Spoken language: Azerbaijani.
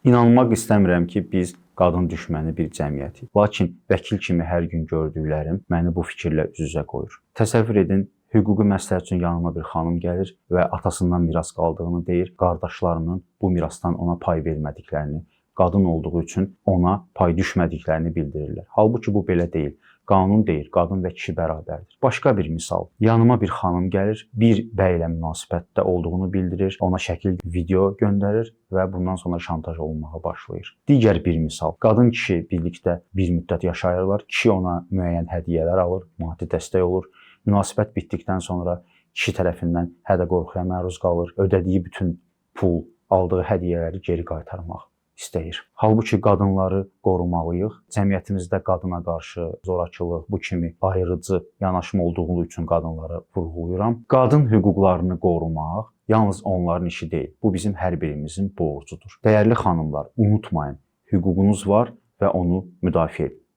İnanmaq istəmirəm ki, biz qadın düşməni bir cəmiyyətik. Lakin vəkil kimi hər gün gördüklərim məni bu fikirlə üz-üzə qoyur. Təsəvvür edin, hüquqi məsləhət üçün yanıma bir xanım gəlir və atasından miras qaldığını deyir, qardaşlarının bu mirasdan ona pay vermədiklərini, qadın olduğu üçün ona pay düşmədiklərini bildirirlər. Halbuki bu belə deyil. Qanun deyir, qadın və kişi bərabərdir. Başqa bir misal. Yanıma bir xanım gəlir, bir bəylə münasibətdə olduğunu bildirir, ona şəkil, video göndərir və bundan sonra şantaj olunmağa başlayır. Digər bir misal. Qadın kişi birlikdə bir müddət yaşayırlar. Kişi ona müəyyən hədiyyələr alır, maddi dəstək olur. Münasibət bitdikdən sonra kişi tərəfindən hədə-qorxuya məruz qalır. Ödədiyi bütün pul, aldığı hədiyyələri geri qaytarmaq istəyir. Halbuki qadınları qorumalıyıq. Cəmiyyətimizdə qadına qarşı zorakılıq, bu kimi ayrıcı yanaşma olduğu üçün qadınları vurğulayıram. Qadın hüquqlarını qorumaq yalnız onların işi deyil. Bu bizim hər birimizin borcudur. Dəyərli xanımlar, unutmayın, hüququnuz var və onu müdafiə edin.